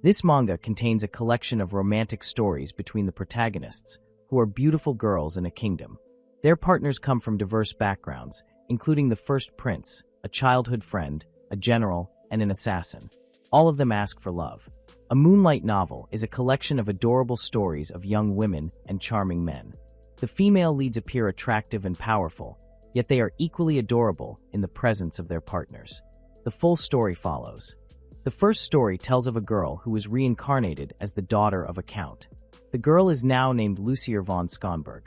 This manga contains a collection of romantic stories between the protagonists, who are beautiful girls in a kingdom. Their partners come from diverse backgrounds, including the first prince, a childhood friend, a general, and an assassin. All of them ask for love. A Moonlight novel is a collection of adorable stories of young women and charming men. The female leads appear attractive and powerful, yet they are equally adorable in the presence of their partners. The full story follows. The first story tells of a girl who was reincarnated as the daughter of a count. The girl is now named Lucier von Skonberg.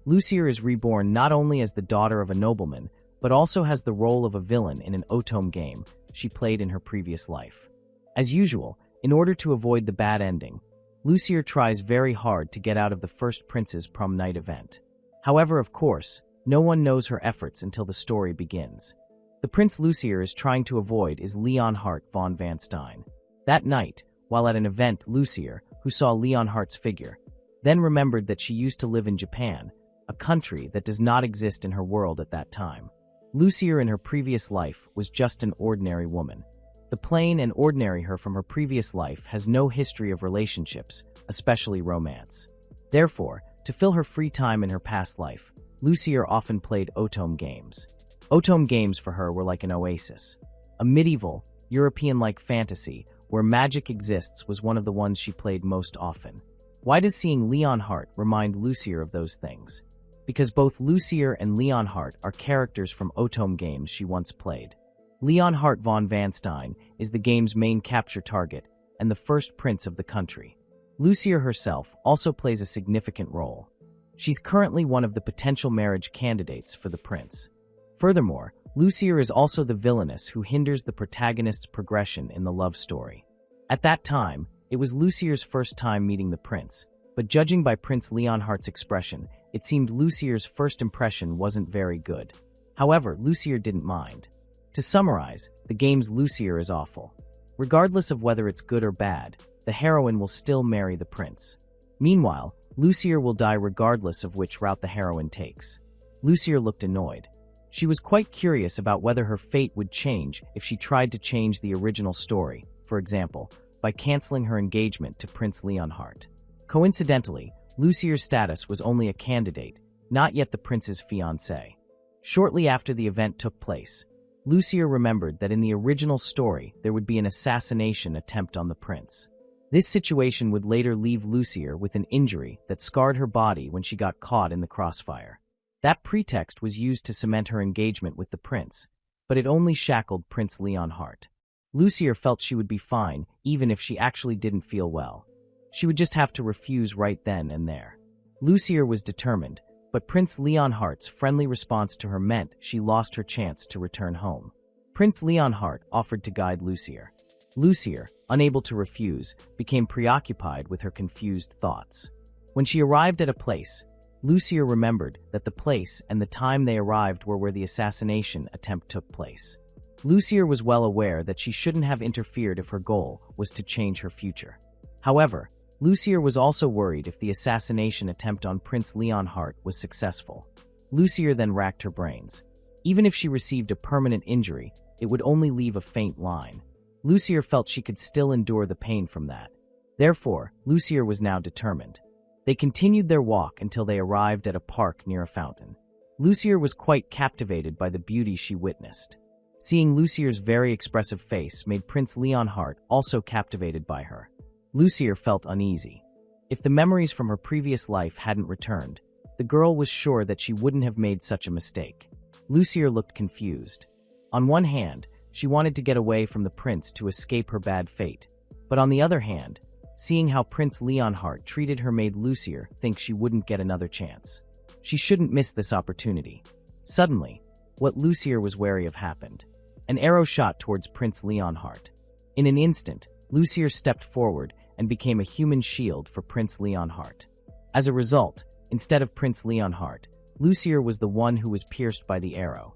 Lucier is reborn not only as the daughter of a nobleman, but also has the role of a villain in an otome game she played in her previous life. As usual, in order to avoid the bad ending, Lucier tries very hard to get out of the first prince's prom night event. However, of course, no one knows her efforts until the story begins. The prince Lucier is trying to avoid is Leonhart von Van Stein. That night, while at an event, Lucier, who saw Leonhart's figure, then remembered that she used to live in Japan, a country that does not exist in her world at that time. Lucier in her previous life was just an ordinary woman. The plain and ordinary her from her previous life has no history of relationships, especially romance. Therefore, to fill her free time in her past life, Lucier often played otome games. Otome games for her were like an oasis. A medieval, European-like fantasy where magic exists was one of the ones she played most often. Why does seeing Leonhart remind Lucier of those things? Because both Lucier and Leonhart are characters from otome games she once played. Leonhart von Van Stein is the game's main capture target and the first prince of the country. Lucier herself also plays a significant role. She's currently one of the potential marriage candidates for the prince. Furthermore, Lucier is also the villainess who hinders the protagonist's progression in the love story. At that time, it was Lucier's first time meeting the prince, but judging by Prince Leonhart's expression, it seemed Lucier's first impression wasn't very good. However, Lucier didn't mind. To summarize, the game's Lucier is awful. Regardless of whether it's good or bad, the heroine will still marry the prince. Meanwhile, Lucier will die regardless of which route the heroine takes. Lucier looked annoyed. She was quite curious about whether her fate would change if she tried to change the original story, for example, by canceling her engagement to Prince Leonhart. Coincidentally, Lucier's status was only a candidate, not yet the prince's fiancée. Shortly after the event took place, Lucier remembered that in the original story there would be an assassination attempt on the prince. This situation would later leave Lucier with an injury that scarred her body when she got caught in the crossfire. That pretext was used to cement her engagement with the prince, but it only shackled Prince Leonhart. Lucier felt she would be fine even if she actually didn't feel well. She would just have to refuse right then and there. Lucier was determined, but Prince Leonhart's friendly response to her meant she lost her chance to return home. Prince Leonhart offered to guide Lucier. Lucier, unable to refuse, became preoccupied with her confused thoughts. When she arrived at a place, Lucier remembered that the place and the time they arrived were where the assassination attempt took place. Lucier was well aware that she shouldn't have interfered if her goal was to change her future. However, Lucier was also worried if the assassination attempt on Prince Leonhart was successful. Lucier then racked her brains. Even if she received a permanent injury, it would only leave a faint line. Lucier felt she could still endure the pain from that. Therefore, Lucier was now determined. They continued their walk until they arrived at a park near a fountain. Lucier was quite captivated by the beauty she witnessed. Seeing Lucier's very expressive face made Prince Leonhart also captivated by her. Lucier felt uneasy. If the memories from her previous life hadn't returned, the girl was sure that she wouldn't have made such a mistake. Lucier looked confused. On one hand, she wanted to get away from the prince to escape her bad fate, but on the other hand, seeing how Prince Leonhart treated her made Lucier think she wouldn't get another chance. She shouldn't miss this opportunity. Suddenly, what Lucier was wary of happened. An arrow shot towards Prince Leonhart. In an instant, Lucier stepped forward and became a human shield for Prince Leonhart. As a result, instead of Prince Leonhart, Lucier was the one who was pierced by the arrow.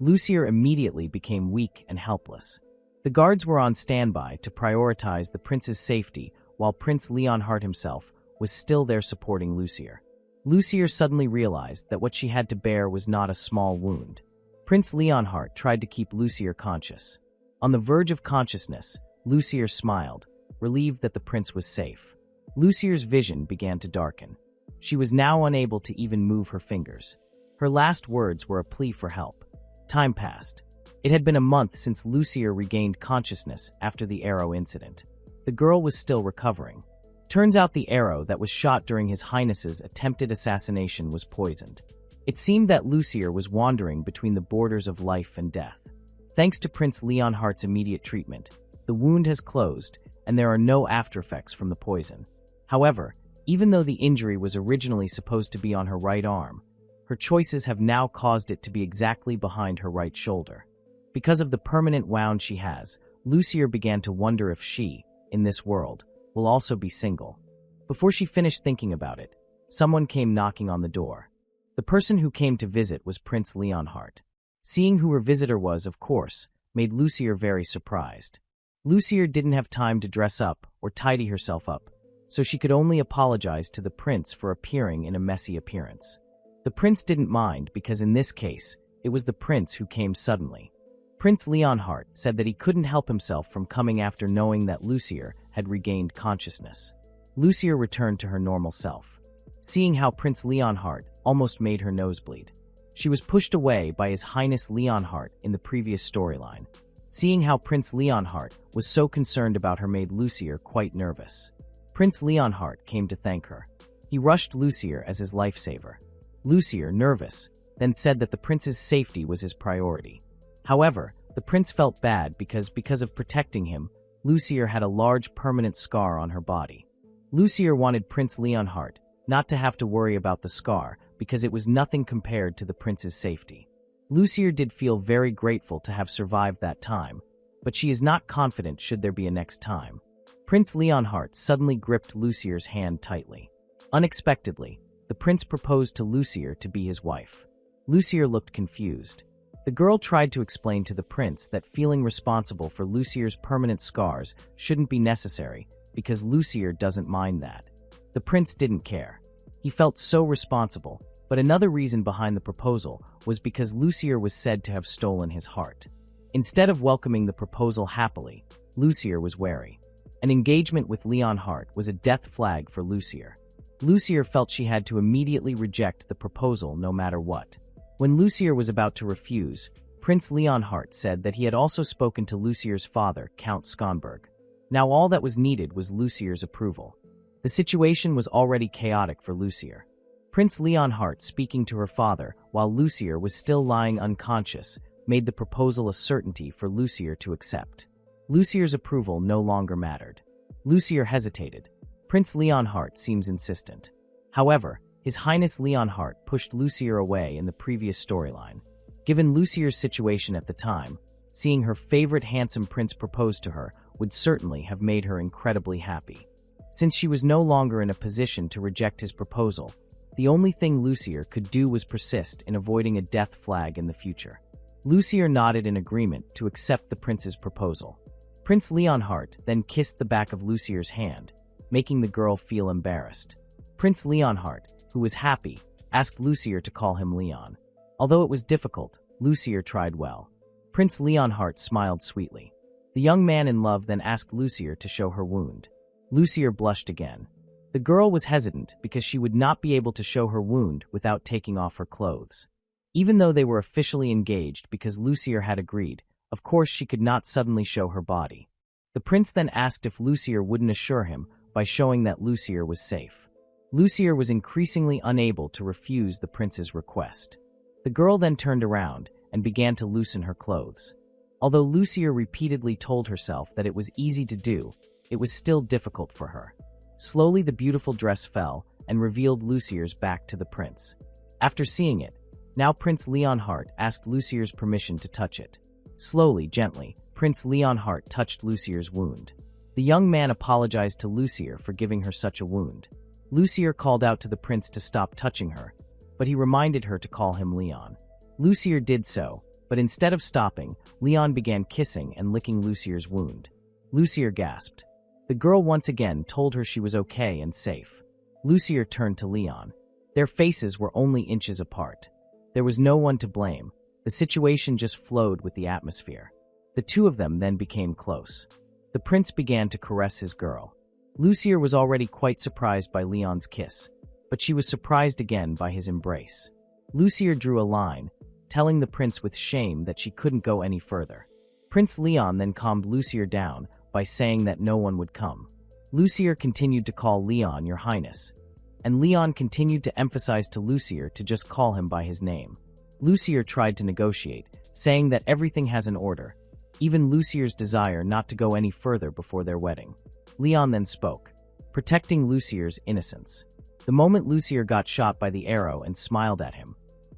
Lucier immediately became weak and helpless. The guards were on standby to prioritize the prince's safety while Prince Leonhart himself was still there supporting Lucier. Lucier suddenly realized that what she had to bear was not a small wound. Prince Leonhart tried to keep Lucier conscious. On the verge of consciousness, Lucier smiled, relieved that the prince was safe. Lucier's vision began to darken. She was now unable to even move her fingers. Her last words were a plea for help. Time passed. It had been a month since Lucier regained consciousness after the arrow incident. The girl was still recovering. Turns out the arrow that was shot during His Highness's attempted assassination was poisoned. It seemed that Lucier was wandering between the borders of life and death. Thanks to Prince Leonhardt's immediate treatment, the wound has closed and there are no aftereffects from the poison. However, even though the injury was originally supposed to be on her right arm, her choices have now caused it to be exactly behind her right shoulder. Because of the permanent wound she has, Lucier began to wonder if she, in this world, will also be single. Before she finished thinking about it, someone came knocking on the door. The person who came to visit was Prince Leonhardt. Seeing who her visitor was, of course, made Lucier very surprised. Lucier didn't have time to dress up or tidy herself up, so she could only apologize to the prince for appearing in a messy appearance. The prince didn't mind because in this case, it was the prince who came suddenly. Prince Leonhardt said that he couldn't help himself from coming after knowing that Lucier had regained consciousness. Lucier returned to her normal self. Seeing how Prince Leonhardt almost made her nosebleed, she was pushed away by His Highness Leonhardt in the previous storyline. Seeing how Prince Leonhardt was so concerned about her made Lucier quite nervous. Prince Leonhardt came to thank her. He rushed Lucier as his lifesaver. Lucier, nervous, then said that the prince's safety was his priority. However, the prince felt bad because of protecting him, Lucier had a large permanent scar on her body. Lucier wanted Prince Leonhardt not to have to worry about the scar because it was nothing compared to the prince's safety. Lucier did feel very grateful to have survived that time, but she is not confident should there be a next time. Prince Leonhardt suddenly gripped Lucier's hand tightly. Unexpectedly, the prince proposed to Lucier to be his wife. Lucier looked confused. The girl tried to explain to the prince that feeling responsible for Lucier's permanent scars shouldn't be necessary because Lucier doesn't mind that. The prince didn't care. He felt so responsible, but another reason behind the proposal was because Lucier was said to have stolen his heart. Instead of welcoming the proposal happily, Lucier was wary. An engagement with Leonhardt was a death flag for Lucier. Lucier felt she had to immediately reject the proposal no matter what. When Lucier was about to refuse, Prince Leonhardt said that he had also spoken to Lucier's father, Count Schonberg. Now all that was needed was Lucier's approval. The situation was already chaotic for Lucier. Prince Leonhardt speaking to her father while Lucier was still lying unconscious made the proposal a certainty for Lucier to accept. Lucier's approval no longer mattered. Lucier hesitated. Prince Leonhardt seems insistent. However, His Highness Leonhardt pushed Lucier away in the previous storyline. Given Lucier's situation at the time, seeing her favorite handsome prince propose to her would certainly have made her incredibly happy. Since she was no longer in a position to reject his proposal, the only thing Lucier could do was persist in avoiding a death flag in the future. Lucier nodded in agreement to accept the prince's proposal. Prince Leonhardt then kissed the back of Lucier's hand, making the girl feel embarrassed. Prince Leonhardt, who was happy, asked Lucier to call him Leon. Although it was difficult, Lucier tried well. Prince Leonhardt smiled sweetly. The young man in love then asked Lucier to show her wound. Lucier blushed again. The girl was hesitant because she would not be able to show her wound without taking off her clothes. Even though they were officially engaged because Lucier had agreed, of course she could not suddenly show her body. The prince then asked if Lucier wouldn't assure him by showing that Lucier was safe. Lucier was increasingly unable to refuse the prince's request. The girl then turned around and began to loosen her clothes. Although Lucier repeatedly told herself that it was easy to do, it was still difficult for her. Slowly the beautiful dress fell and revealed Lucier's back to the prince. After seeing it, now Prince Leonhardt asked Lucier's permission to touch it. Slowly, gently, Prince Leonhardt touched Lucier's wound. The young man apologized to Lucier for giving her such a wound. Lucier called out to the prince to stop touching her, but he reminded her to call him Leon. Lucier did so, but instead of stopping, Leon began kissing and licking Lucier's wound. Lucier gasped. The girl once again told her she was okay and safe. Lucier turned to Leon. Their faces were only inches apart. There was no one to blame. The situation just flowed with the atmosphere. The two of them then became close. The prince began to caress his girl. Lucier was already quite surprised by Leon's kiss, but she was surprised again by his embrace. Lucier drew a line, telling the prince with shame that she couldn't go any further. Prince Leon then calmed Lucier down by saying that no one would come. Lucier continued to call Leon Your Highness, and Leon continued to emphasize to Lucier to just call him by his name. Lucier tried to negotiate, saying that everything has an order, even Lucier's desire not to go any further before their wedding. Leon then spoke, protecting Lucier's innocence. The moment Lucier got shot by the arrow and smiled at him,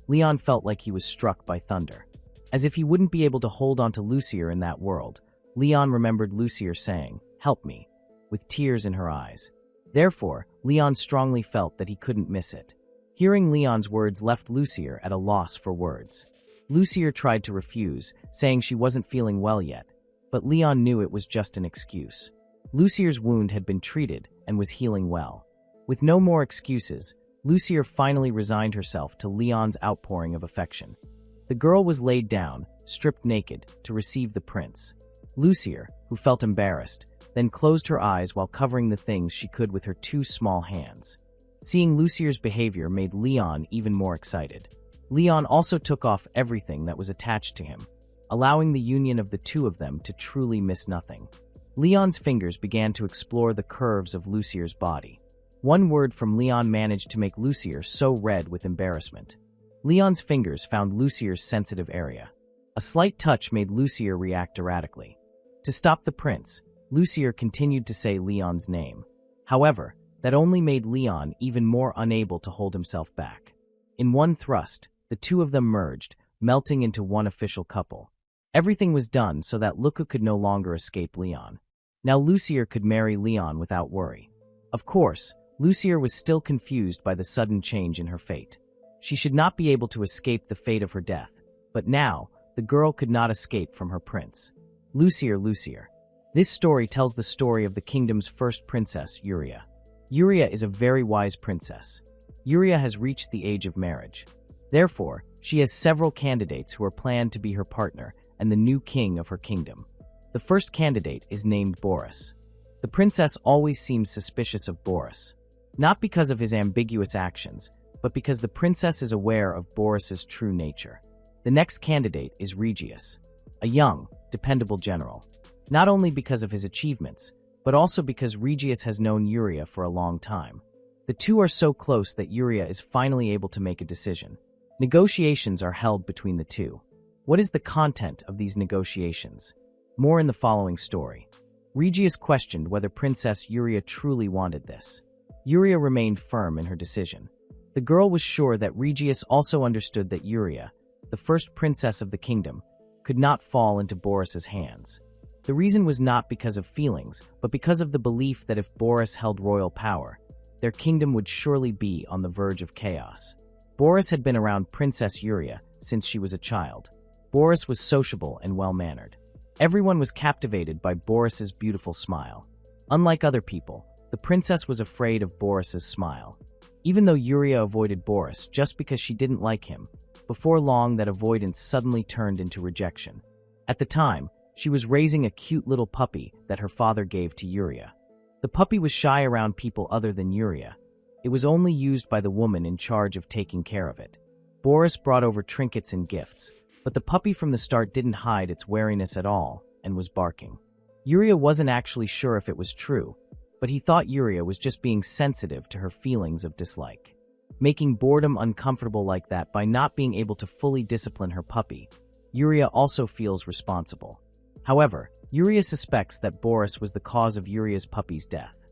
Leon felt like he was struck by thunder. As if he wouldn't be able to hold on to Lucier in that world, Leon remembered Lucier saying, "Help me," with tears in her eyes. Therefore, Leon strongly felt that he couldn't miss it. Hearing Leon's words left Lucier at a loss for words. Lucier tried to refuse, saying she wasn't feeling well yet, but Leon knew it was just an excuse. Lucier's wound had been treated and was healing well. With no more excuses, Lucier finally resigned herself to Leon's outpouring of affection. The girl was laid down, stripped naked, to receive the prince. Lucier, who felt embarrassed, then closed her eyes while covering the things she could with her two small hands. Seeing Lucier's behavior made Leon even more excited. Leon also took off everything that was attached to him, allowing the union of the two of them to truly miss nothing. Leon's fingers began to explore the curves of Lucier's body. One word from Leon managed to make Lucier so red with embarrassment. Leon's fingers found Lucier's sensitive area. A slight touch made Lucier react erratically. To stop the prince, Lucier continued to say Leon's name. However, that only made Leon even more unable to hold himself back. In one thrust, the two of them merged, melting into one official couple. Everything was done so that Luca could no longer escape Leon. Now Lucier could marry Leon without worry. Of course, Lucier was still confused by the sudden change in her fate. She should not be able to escape the fate of her death, but now, the girl could not escape from her prince. Lucier. This story tells the story of the kingdom's first princess, Yuria. Yuria is a very wise princess. Yuria has reached the age of marriage. Therefore, she has several candidates who are planned to be her partner and the new king of her kingdom. The first candidate is named Boris. The princess always seems suspicious of Boris, not because of his ambiguous actions, but because the princess is aware of Boris's true nature. The next candidate is Regius, a young, dependable general, not only because of his achievements, but also because Regius has known Yuria for a long time. The two are so close that Yuria is finally able to make a decision. Negotiations are held between the two. What is the content of these negotiations? More in the following story. Regius questioned whether Princess Yuria truly wanted this. Yuria remained firm in her decision. The girl was sure that Regius also understood that Yuria, the first princess of the kingdom, could not fall into Boris's hands. The reason was not because of feelings, but because of the belief that if Boris held royal power, their kingdom would surely be on the verge of chaos. Boris had been around Princess Yuria since she was a child. Boris was sociable and well-mannered. Everyone was captivated by Boris's beautiful smile. Unlike other people, the princess was afraid of Boris's smile. Even though Yuria avoided Boris just because she didn't like him, before long that avoidance suddenly turned into rejection. At the time, she was raising a cute little puppy that her father gave to Yuria. The puppy was shy around people other than Yuria. It was only used by the woman in charge of taking care of it. Boris brought over trinkets and gifts, but the puppy from the start didn't hide its wariness at all and was barking. Yuria wasn't actually sure if it was true, but he thought Yuria was just being sensitive to her feelings of dislike. Making boredom uncomfortable like that by not being able to fully discipline her puppy, Yuria also feels responsible. However, Yuria suspects that Boris was the cause of Yuria's puppy's death.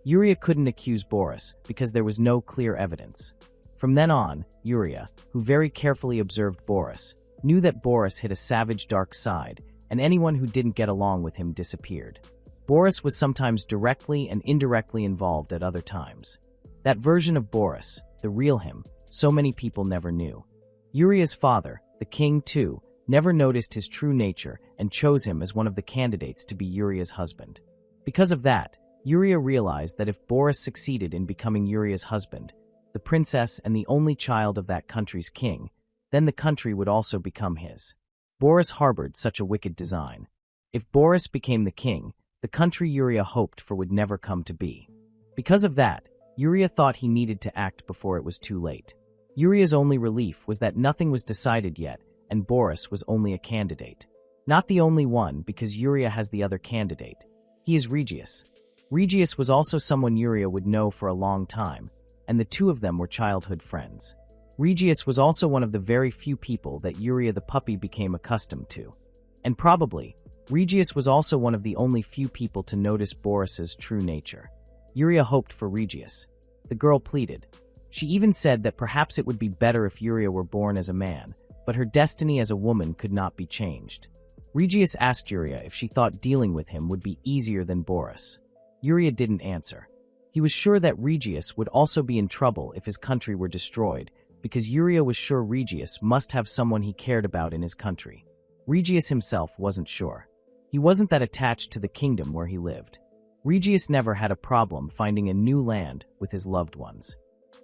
Yuria couldn't accuse Boris because there was no clear evidence. From then on, Yuria, who very carefully observed Boris, knew that Boris hid a savage dark side, and anyone who didn't get along with him disappeared. Boris was sometimes directly and indirectly involved at other times. That version of Boris, the real him, so many people never knew. Yuria's father, the king too, never noticed his true nature and chose him as one of the candidates to be Yuria's husband. Because of that, Yuria realized that if Boris succeeded in becoming Yuria's husband, the princess and the only child of that country's king, then the country would also become his. Boris harbored such a wicked design. If Boris became the king, the country Yuria hoped for would never come to be. Because of that, Yuria thought he needed to act before it was too late. Yuria's only relief was that nothing was decided yet, and Boris was only a candidate. Not the only one, because Yuria has the other candidate. He is Regius. Regius was also someone Yuria would know for a long time, and the two of them were childhood friends. Regius was also one of the very few people that Yuria the puppy became accustomed to. And probably, Regius was also one of the only few people to notice Boris's true nature. Yuria hoped for Regius. The girl pleaded. She even said that perhaps it would be better if Yuria were born as a man, but her destiny as a woman could not be changed. Regius asked Yuria if she thought dealing with him would be easier than Boris. Yuria didn't answer. He was sure that Regius would also be in trouble if his country were destroyed, because Yuria was sure Regius must have someone he cared about in his country. Regius himself wasn't sure. He wasn't that attached to the kingdom where he lived. Regius never had a problem finding a new land with his loved ones.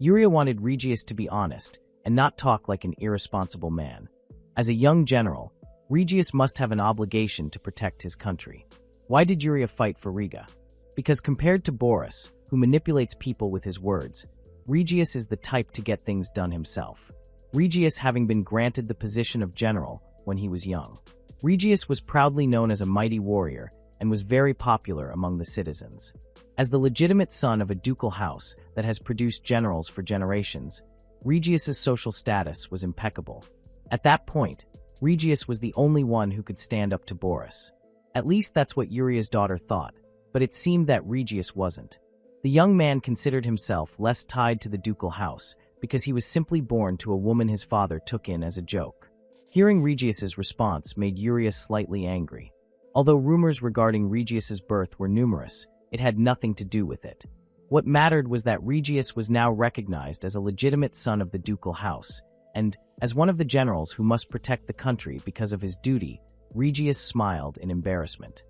Yuria wanted Regius to be honest and not talk like an irresponsible man. As a young general, Regius must have an obligation to protect his country. Why did Yuria fight for Riga? Because compared to Boris, who manipulates people with his words, Regius is the type to get things done himself. Regius having been granted the position of general when he was young. Regius was proudly known as a mighty warrior and was very popular among the citizens. As the legitimate son of a ducal house that has produced generals for generations, Regius's social status was impeccable. At that point, Regius was the only one who could stand up to Boris. At least that's what Yuria's daughter thought, but it seemed that Regius wasn't. The young man considered himself less tied to the ducal house because he was simply born to a woman his father took in as a joke. Hearing Regius's response made Yuria slightly angry. Although rumors regarding Regius's birth were numerous, it had nothing to do with it. What mattered was that Regius was now recognized as a legitimate son of the ducal house, and, as one of the generals who must protect the country because of his duty, Regius smiled in embarrassment.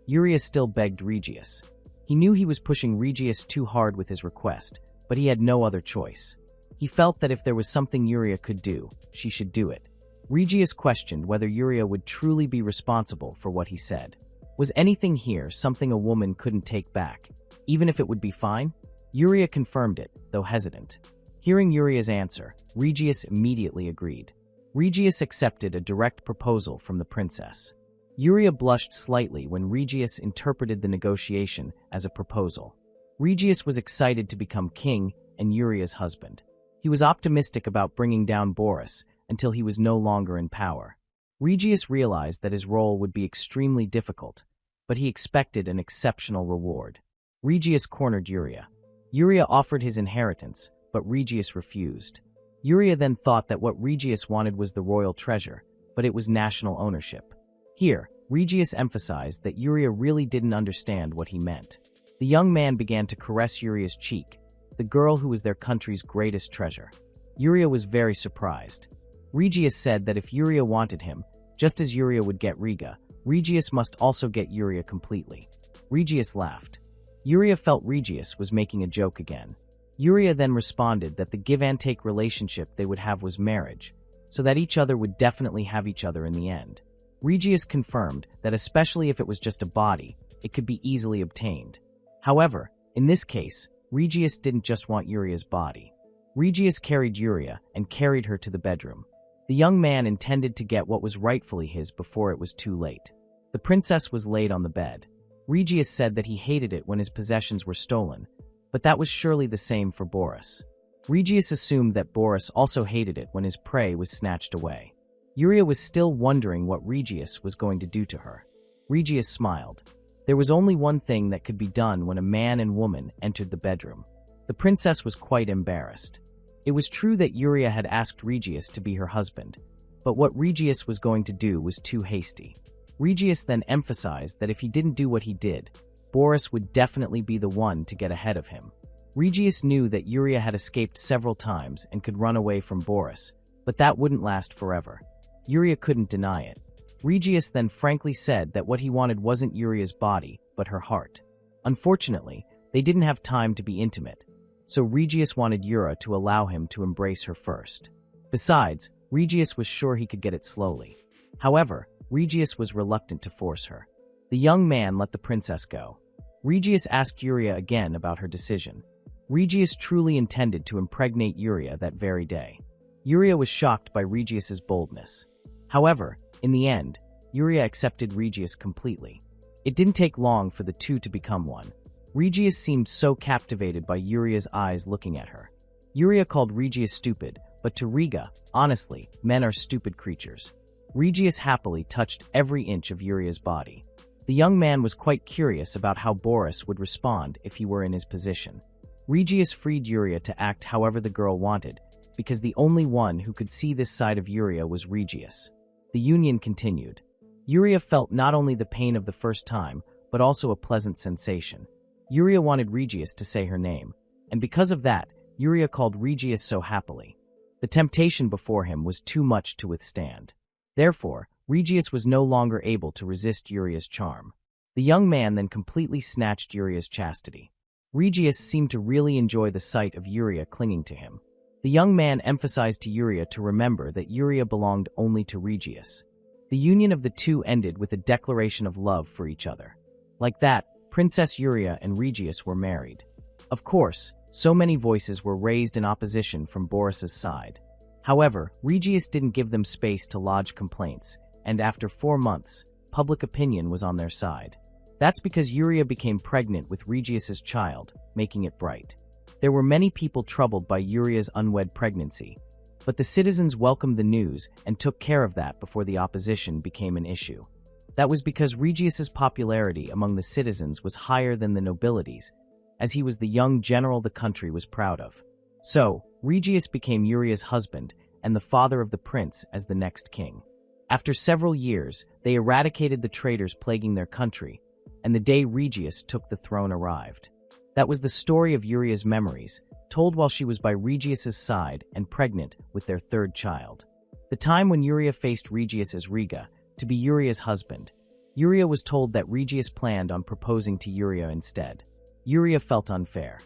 Yuria still begged Regius. He knew he was pushing Regius too hard with his request, but he had no other choice. He felt that if there was something Yuria could do, she should do it. Regius questioned whether Yuria would truly be responsible for what he said. Was anything here something a woman couldn't take back, even if it would be fine? Yuria confirmed it, though hesitant. Hearing Yuria's answer, Regius immediately agreed. Regius accepted a direct proposal from the princess. Yuria blushed slightly when Regius interpreted the negotiation as a proposal. Regius was excited to become king and Yuria's husband. He was optimistic about bringing down Boris until he was no longer in power. Regius realized that his role would be extremely difficult, but he expected an exceptional reward. Regius cornered Yuria. Yuria offered his inheritance, but Regius refused. Yuria then thought that what Regius wanted was the royal treasure, but it was national ownership. Here, Regius emphasized that Yuria really didn't understand what he meant. The young man began to caress Yuria's cheek, the girl who was their country's greatest treasure. Yuria was very surprised. Regius said that if Yuria wanted him, just as Yuria would get Riga, Regius must also get Yuria completely. Regius laughed. Yuria felt Regius was making a joke again. Yuria then responded that the give-and-take relationship they would have was marriage, so that each other would definitely have each other in the end. Regius confirmed that especially if it was just a body, it could be easily obtained. However, in this case, Regius didn't just want Yuria's body. Regius carried Yuria and carried her to the bedroom. The young man intended to get what was rightfully his before it was too late. The princess was laid on the bed. Regius said that he hated it when his possessions were stolen, but that was surely the same for Boris. Regius assumed that Boris also hated it when his prey was snatched away. Yuria was still wondering what Regius was going to do to her. Regius smiled. There was only one thing that could be done when a man and woman entered the bedroom. The princess was quite embarrassed. It was true that Yuria had asked Regius to be her husband, but what Regius was going to do was too hasty. Regius then emphasized that if he didn't do what he did, Boris would definitely be the one to get ahead of him. Regius knew that Yuria had escaped several times and could run away from Boris, but that wouldn't last forever. Yuria couldn't deny it. Regius then frankly said that what he wanted wasn't Yuria's body, but her heart. Unfortunately, they didn't have time to be intimate, so Regius wanted Yuria to allow him to embrace her first. Besides, Regius was sure he could get it slowly. However, Regius was reluctant to force her. The young man let the princess go. Regius asked Yuria again about her decision. Regius truly intended to impregnate Yuria that very day. Yuria was shocked by Regius's boldness. However, in the end, Yuria accepted Regius completely. It didn't take long for the two to become one. Regius seemed so captivated by Yuria's eyes looking at her. Yuria called Regius stupid, but to Riga, honestly, men are stupid creatures. Regius happily touched every inch of Yuria's body. The young man was quite curious about how Boris would respond if he were in his position. Regius freed Yuria to act however the girl wanted, because the only one who could see this side of Yuria was Regius. The union continued. Yuria felt not only the pain of the first time, but also a pleasant sensation. Yuria wanted Regius to say her name, and because of that, Yuria called Regius so happily. The temptation before him was too much to withstand. Therefore, Regius was no longer able to resist Yuria's charm. The young man then completely snatched Yuria's chastity. Regius seemed to really enjoy the sight of Yuria clinging to him. The young man emphasized to Yuria to remember that Yuria belonged only to Regius. The union of the two ended with a declaration of love for each other. Like that, Princess Yuria and Regius were married. Of course, so many voices were raised in opposition from Boris's side. However, Regius didn't give them space to lodge complaints, and after 4 months, public opinion was on their side. That's because Yuria became pregnant with Regius's child, making it bright. There were many people troubled by Yuria's unwed pregnancy, but the citizens welcomed the news and took care of that before the opposition became an issue. That was because Regius's popularity among the citizens was higher than the nobility's, as he was the young general the country was proud of. So, Regius became Yuria's husband and the father of the prince as the next king. After several years, they eradicated the traitors plaguing their country, and the day Regius took the throne arrived. That was the story of Yuria's memories, told while she was by Regius's side and pregnant with their third child. The time when Yuria faced Regius as Riga, to be Yuria's husband. Yuria was told that Regius planned on proposing to Yuria instead. Yuria felt unfair.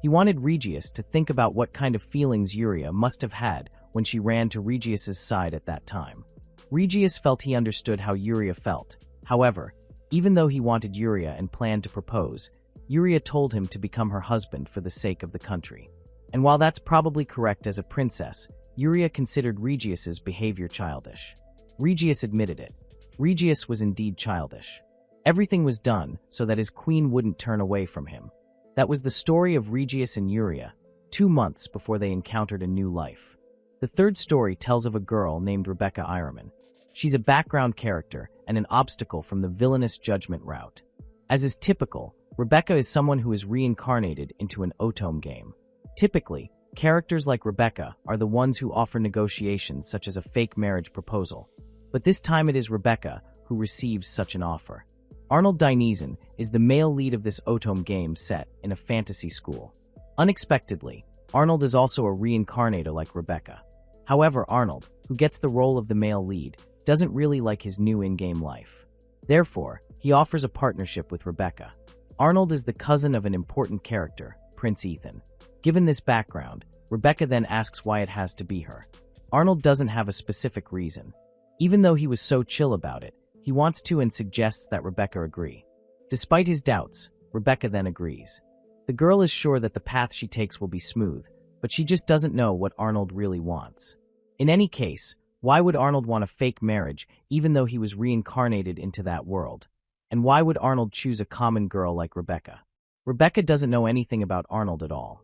He wanted Regius to think about what kind of feelings Yuria must have had when she ran to Regius's side at that time. Regius felt he understood how Yuria felt. However, even though he wanted Yuria and planned to propose, Yuria told him to become her husband for the sake of the country. And while that's probably correct as a princess, Yuria considered Regius's behavior childish. Regius admitted it. Regius was indeed childish. Everything was done so that his queen wouldn't turn away from him. That was the story of Regius and Yuria, 2 months before they encountered a new life. The third story tells of a girl named Rebecca Ironman. She's a background character and an obstacle from the villainous judgment route. As is typical, Rebecca is someone who is reincarnated into an otome game. Typically, characters like Rebecca are the ones who offer negotiations such as a fake marriage proposal. But this time it is Rebecca who receives such an offer. Arnold Dionysian is the male lead of this otome game set in a fantasy school. Unexpectedly, Arnold is also a reincarnator like Rebecca. However, Arnold, who gets the role of the male lead, doesn't really like his new in-game life. Therefore, he offers a partnership with Rebecca. Arnold is the cousin of an important character, Prince Ethan. Given this background, Rebecca then asks why it has to be her. Arnold doesn't have a specific reason. Even though he was so chill about it, he wants to and suggests that Rebecca agree. Despite his doubts, Rebecca then agrees. The girl is sure that the path she takes will be smooth, but she just doesn't know what Arnold really wants. In any case, why would Arnold want a fake marriage even though he was reincarnated into that world? And why would Arnold choose a common girl like Rebecca? Rebecca doesn't know anything about Arnold at all.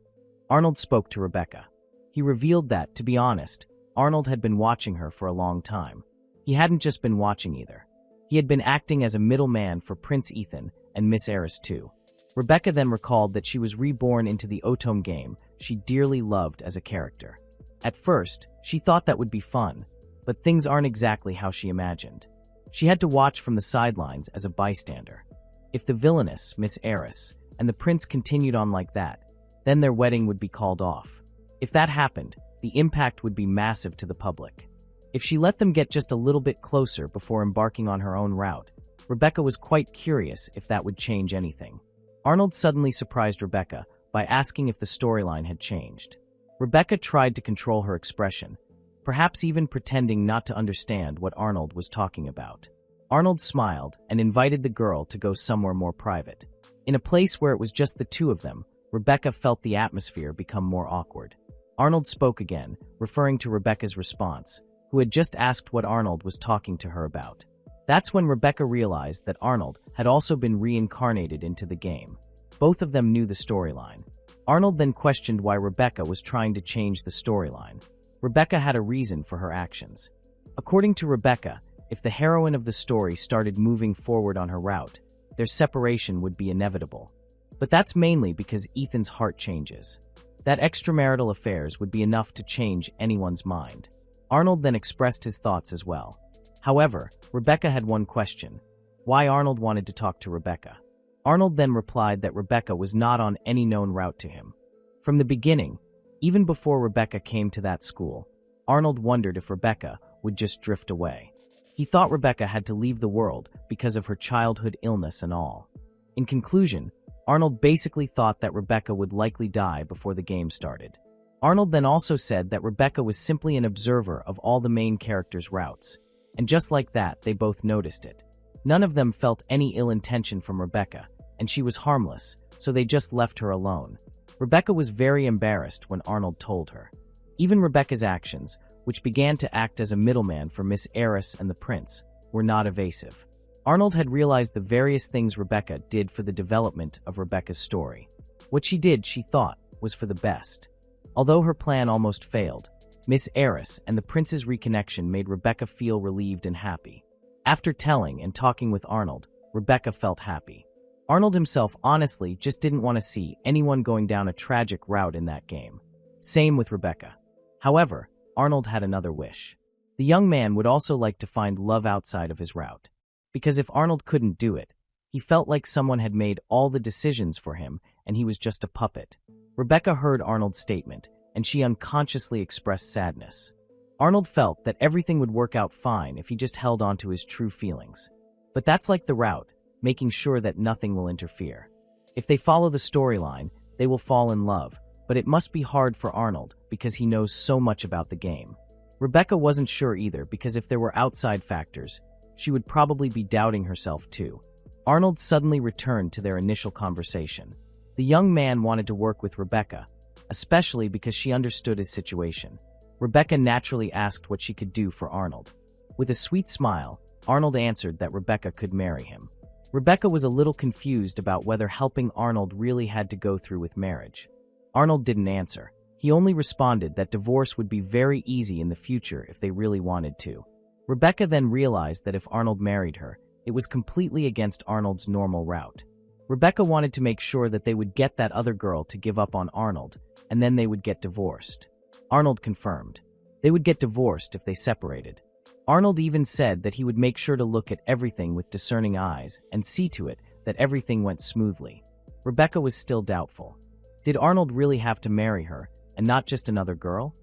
Arnold spoke to Rebecca. He revealed that, to be honest, Arnold had been watching her for a long time. He hadn't just been watching either. He had been acting as a middleman for Prince Ethan and Miss Eris too. Rebecca then recalled that she was reborn into the otome game she dearly loved as a character. At first, she thought that would be fun, but things aren't exactly how she imagined. She had to watch from the sidelines as a bystander. If the villainess, Miss Eris, and the prince continued on like that, then their wedding would be called off. If that happened, the impact would be massive to the public. If she let them get just a little bit closer before embarking on her own route, Rebecca was quite curious if that would change anything. Arnold suddenly surprised Rebecca by asking if the storyline had changed. Rebecca tried to control her expression, perhaps even pretending not to understand what Arnold was talking about. Arnold smiled and invited the girl to go somewhere more private. In a place where it was just the two of them, Rebecca felt the atmosphere become more awkward. Arnold spoke again, referring to Rebecca's response, who had just asked what Arnold was talking to her about. That's when Rebecca realized that Arnold had also been reincarnated into the game. Both of them knew the storyline. Arnold then questioned why Rebecca was trying to change the storyline. Rebecca had a reason for her actions. According to Rebecca, if the heroine of the story started moving forward on her route, their separation would be inevitable. But that's mainly because Ethan's heart changes. That extramarital affairs would be enough to change anyone's mind. Arnold then expressed his thoughts as well. However, Rebecca had one question: why Arnold wanted to talk to Rebecca. Arnold then replied that Rebecca was not on any known route to him. From the beginning, even before Rebecca came to that school, Arnold wondered if Rebecca would just drift away. He thought Rebecca had to leave the world because of her childhood illness and all. In conclusion, Arnold basically thought that Rebecca would likely die before the game started. Arnold then also said that Rebecca was simply an observer of all the main characters' routes. And just like that, they both noticed it. None of them felt any ill intention from Rebecca, and she was harmless, so they just left her alone. Rebecca was very embarrassed when Arnold told her. Even Rebecca's actions, which began to act as a middleman for Miss Eris and the prince, were not evasive. Arnold had realized the various things Rebecca did for the development of Rebecca's story. What she did, she thought, was for the best. Although her plan almost failed, Miss Eris and the prince's reconnection made Rebecca feel relieved and happy. After telling and talking with Arnold, Rebecca felt happy. Arnold himself honestly just didn't want to see anyone going down a tragic route in that game. Same with Rebecca. However, Arnold had another wish. The young man would also like to find love outside of his route. Because if Arnold couldn't do it, he felt like someone had made all the decisions for him and he was just a puppet. Rebecca heard Arnold's statement, and she unconsciously expressed sadness. Arnold felt that everything would work out fine if he just held on to his true feelings. But that's like the route, making sure that nothing will interfere. If they follow the storyline, they will fall in love, but it must be hard for Arnold because he knows so much about the game. Rebecca wasn't sure either because if there were outside factors, she would probably be doubting herself too. Arnold suddenly returned to their initial conversation. The young man wanted to work with Rebecca, especially because she understood his situation. Rebecca naturally asked what she could do for Arnold. With a sweet smile, Arnold answered that Rebecca could marry him. Rebecca was a little confused about whether helping Arnold really had to go through with marriage. Arnold didn't answer. He only responded that divorce would be very easy in the future if they really wanted to. Rebecca then realized that if Arnold married her, it was completely against Arnold's normal route. Rebecca wanted to make sure that they would get that other girl to give up on Arnold, and then they would get divorced. Arnold confirmed. They would get divorced if they separated. Arnold even said that he would make sure to look at everything with discerning eyes and see to it that everything went smoothly. Rebecca was still doubtful. Did Arnold really have to marry her, and not just another girl?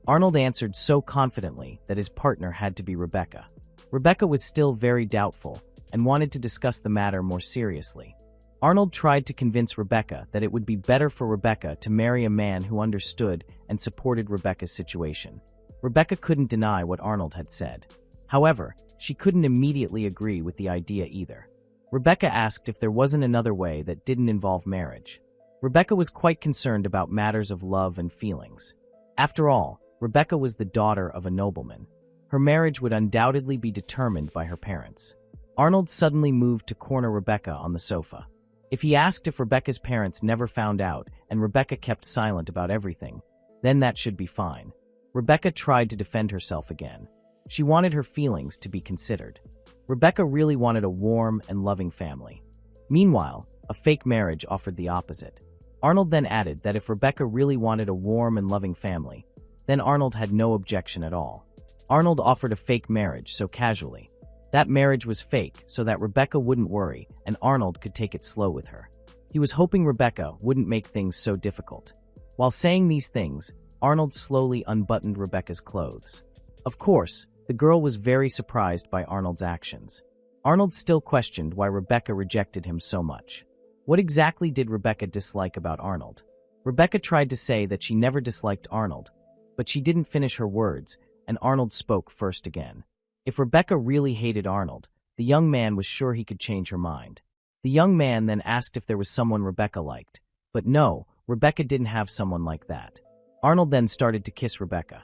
Arnold answered so confidently that his partner had to be Rebecca. Rebecca was still very doubtful and wanted to discuss the matter more seriously. Arnold tried to convince Rebecca that it would be better for Rebecca to marry a man who understood and supported Rebecca's situation. Rebecca couldn't deny what Arnold had said. However, she couldn't immediately agree with the idea either. Rebecca asked if there wasn't another way that didn't involve marriage. Rebecca was quite concerned about matters of love and feelings. After all, Rebecca was the daughter of a nobleman. Her marriage would undoubtedly be determined by her parents. Arnold suddenly moved to corner Rebecca on the sofa. If he asked if Rebecca's parents never found out and Rebecca kept silent about everything, then that should be fine. Rebecca tried to defend herself again. She wanted her feelings to be considered. Rebecca really wanted a warm and loving family. Meanwhile, a fake marriage offered the opposite. Arnold then added that if Rebecca really wanted a warm and loving family, then Arnold had no objection at all. Arnold offered a fake marriage so casually. That marriage was fake so that Rebecca wouldn't worry and Arnold could take it slow with her. He was hoping Rebecca wouldn't make things so difficult. While saying these things, Arnold slowly unbuttoned Rebecca's clothes. Of course, the girl was very surprised by Arnold's actions. Arnold still questioned why Rebecca rejected him so much. What exactly did Rebecca dislike about Arnold? Rebecca tried to say that she never disliked Arnold, but she didn't finish her words, and Arnold spoke first again. If Rebecca really hated Arnold, The young man was sure he could change her mind. The young man then asked if there was someone Rebecca liked. But no, Rebecca didn't have someone like that. Arnold then started to kiss Rebecca.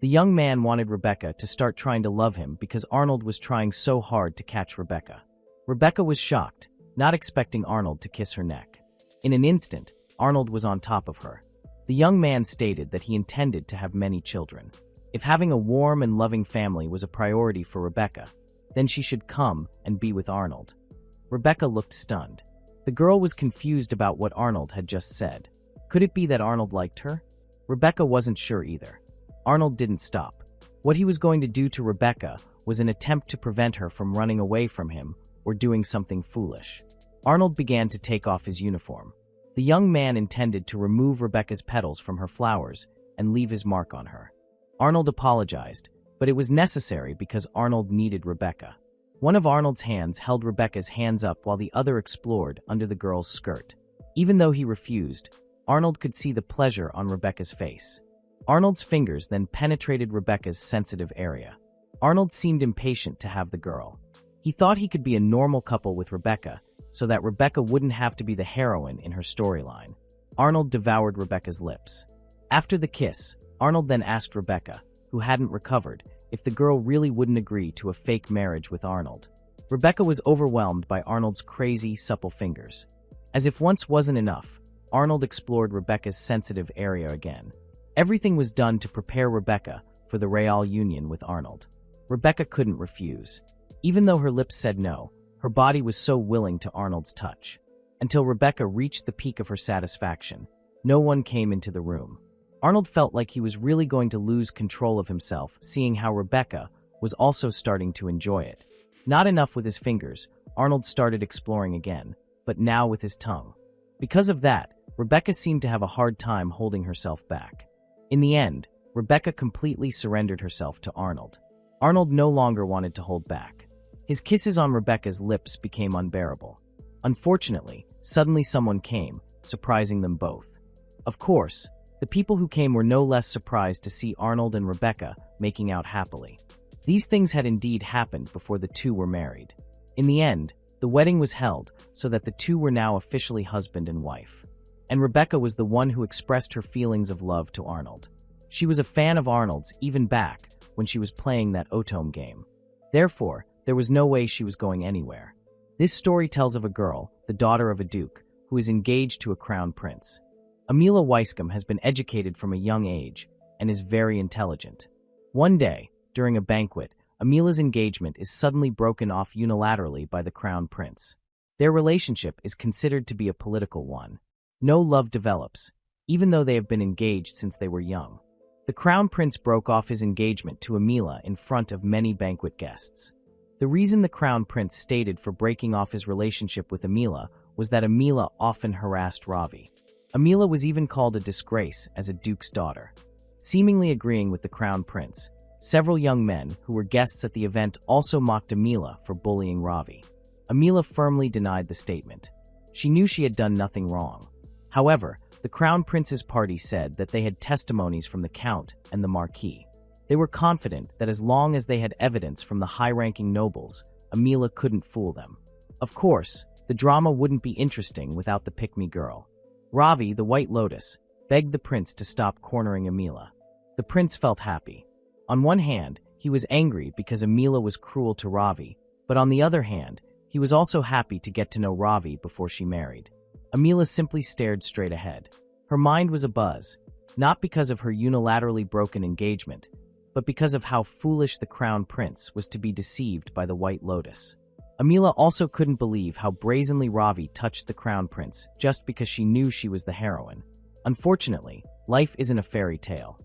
The young man wanted Rebecca to start trying to love him because Arnold was trying so hard to catch Rebecca. Rebecca was shocked, not expecting Arnold to kiss her neck. In an instant, Arnold was on top of her. The young man stated that he intended to have many children. If having a warm and loving family was a priority for Rebecca, then she should come and be with Arnold. Rebecca looked stunned. The girl was confused about what Arnold had just said. Could it be that Arnold liked her? Rebecca wasn't sure either. Arnold didn't stop. What he was going to do to Rebecca was an attempt to prevent her from running away from him or doing something foolish. Arnold began to take off his uniform. The young man intended to remove Rebecca's petals from her flowers and leave his mark on her. Arnold apologized, but it was necessary because Arnold needed Rebecca. One of Arnold's hands held Rebecca's hands up while the other explored under the girl's skirt. Even though he refused, Arnold could see the pleasure on Rebecca's face. Arnold's fingers then penetrated Rebecca's sensitive area. Arnold seemed impatient to have the girl. He thought he could be a normal couple with Rebecca, so that Rebecca wouldn't have to be the heroine in her storyline. Arnold devoured Rebecca's lips. After the kiss, Arnold then asked Rebecca, who hadn't recovered, if the girl really wouldn't agree to a fake marriage with Arnold. Rebecca was overwhelmed by Arnold's crazy, supple fingers. As if once wasn't enough, Arnold explored Rebecca's sensitive area again. Everything was done to prepare Rebecca for the Real union with Arnold. Rebecca couldn't refuse. Even though her lips said no, her body was so willing to Arnold's touch. Until Rebecca reached the peak of her satisfaction, no one came into the room. Arnold felt like he was really going to lose control of himself, seeing how Rebecca was also starting to enjoy it. Not enough with his fingers, Arnold started exploring again, but now with his tongue. Because of that, Rebecca seemed to have a hard time holding herself back. In the end, Rebecca completely surrendered herself to Arnold. Arnold no longer wanted to hold back. His kisses on Rebecca's lips became unbearable. Unfortunately, suddenly someone came, surprising them both. Of course, the people who came were no less surprised to see Arnold and Rebecca making out happily. These things had indeed happened before the two were married. In the end, the wedding was held so that the two were now officially husband and wife. And Rebecca was the one who expressed her feelings of love to Arnold. She was a fan of Arnold's even back when she was playing that Otome game. Therefore, there was no way she was going anywhere. This story tells of a girl, the daughter of a duke, who is engaged to a crown prince. Amila Weiscom has been educated from a young age and is very intelligent. One day, during a banquet, Amila's engagement is suddenly broken off unilaterally by the crown prince. Their relationship is considered to be a political one. No love develops, even though they have been engaged since they were young. The crown prince broke off his engagement to Amila in front of many banquet guests. The reason the crown prince stated for breaking off his relationship with Amila was that Amila often harassed Ravi. Amila was even called a disgrace as a duke's daughter. Seemingly agreeing with the crown prince, several young men who were guests at the event also mocked Amila for bullying Ravi. Amila firmly denied the statement. She knew she had done nothing wrong. However, the crown prince's party said that they had testimonies from the count and the marquis. They were confident that as long as they had evidence from the high-ranking nobles, Amila couldn't fool them. Of course, the drama wouldn't be interesting without the pick-me girl. Ravi, the White Lotus, begged the prince to stop cornering Amila. The prince felt happy. On one hand, he was angry because Amila was cruel to Ravi, but on the other hand, he was also happy to get to know Ravi before she married. Amila simply stared straight ahead. Her mind was abuzz, not because of her unilaterally broken engagement, but because of how foolish the crown prince was to be deceived by the White Lotus. Amila also couldn't believe how brazenly Ravi touched the crown prince just because she knew she was the heroine. Unfortunately, life isn't a fairy tale.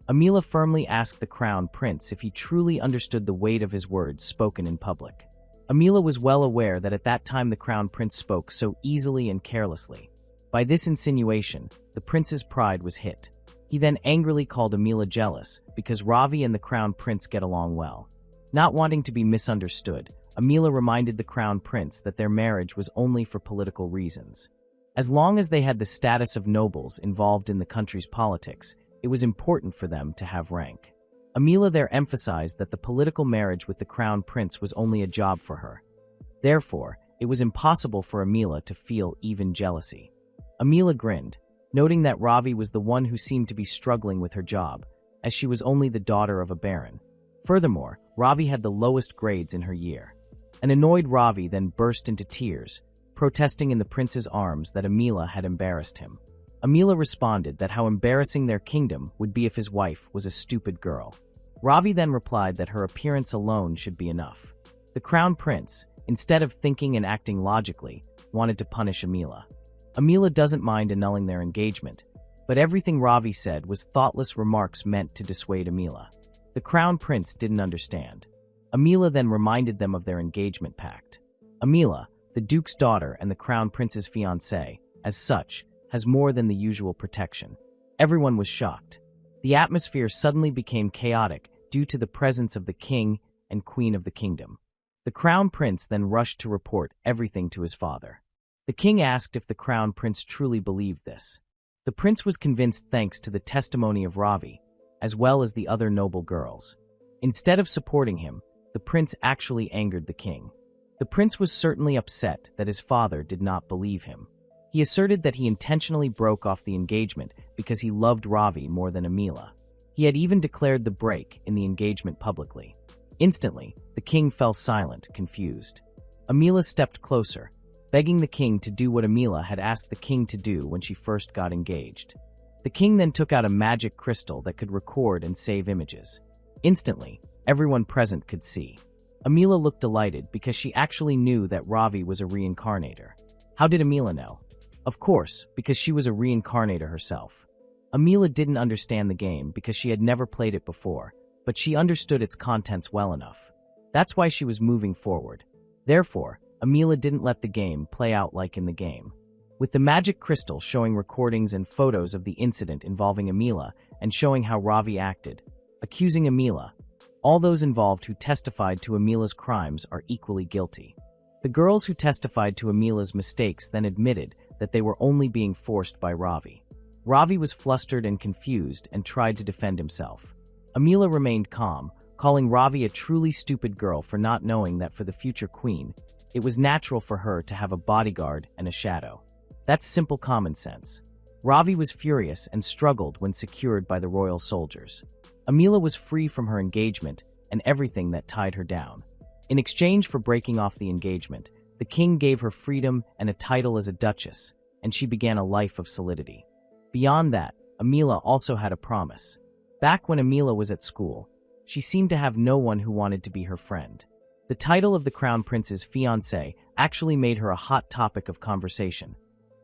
Amila firmly asked the crown prince if he truly understood the weight of his words spoken in public. Amila was well aware that at that time the crown prince spoke so easily and carelessly. By this insinuation, the prince's pride was hit. He then angrily called Amila jealous because Ravi and the crown prince get along well. Not wanting to be misunderstood, Amila reminded the crown prince that their marriage was only for political reasons. As long as they had the status of nobles involved in the country's politics, it was important for them to have rank. Amila there emphasized that the political marriage with the crown prince was only a job for her, Therefore, it was impossible for Amila to feel even jealousy. Amila grinned, noting that Ravi was the one who seemed to be struggling with her job, as she was only the daughter of a baron. Furthermore, Ravi had the lowest grades in her year. An annoyed Ravi then burst into tears, protesting in the prince's arms that Amila had embarrassed him. Amila responded that how embarrassing their kingdom would be if his wife was a stupid girl. Ravi then replied that her appearance alone should be enough. The crown prince, instead of thinking and acting logically, wanted to punish Amila. Amila doesn't mind annulling their engagement, but everything Ravi said was thoughtless remarks meant to dissuade Amila. The crown prince didn't understand. Amila then reminded them of their engagement pact. Amila, the duke's daughter and the crown prince's fiancée, as such, has more than the usual protection. Everyone was shocked. The atmosphere suddenly became chaotic due to the presence of the king and queen of the kingdom. The crown prince then rushed to report everything to his father. The king asked if the crown prince truly believed this. The prince was convinced thanks to the testimony of Ravi, as well as the other noble girls. Instead of supporting him, the prince actually angered the king. The prince was certainly upset that his father did not believe him. He asserted that he intentionally broke off the engagement because he loved Ravi more than Amila. He had even declared the break in the engagement publicly. Instantly, the king fell silent, confused. Amila stepped closer, begging the king to do what Amila had asked the king to do when she first got engaged. The king then took out a magic crystal that could record and save images. Instantly, everyone present could see. Amila looked delighted because she actually knew that Ravi was a reincarnator. How did Amila know? Of course, because she was a reincarnator herself. Amila didn't understand the game because she had never played it before, but she understood its contents well enough. That's why she was moving forward. Therefore, Amila didn't let the game play out like in the game. With the magic crystal showing recordings and photos of the incident involving Amila and showing how Ravi acted, accusing Amila, all those involved who testified to Amila's crimes are equally guilty. The girls who testified to Amila's mistakes then admitted that they were only being forced by Ravi. Ravi was flustered and confused and tried to defend himself. Amila remained calm, calling Ravi a truly stupid girl for not knowing that for the future queen, it was natural for her to have a bodyguard and a shadow. That's simple common sense. Ravi was furious and struggled when secured by the royal soldiers. Amila was free from her engagement and everything that tied her down. In exchange for breaking off the engagement, the king gave her freedom and a title as a duchess, and she began a life of solidity. Beyond that, Amila also had a promise. Back when Amila was at school, she seemed to have no one who wanted to be her friend. The title of the crown prince's fiancée actually made her a hot topic of conversation,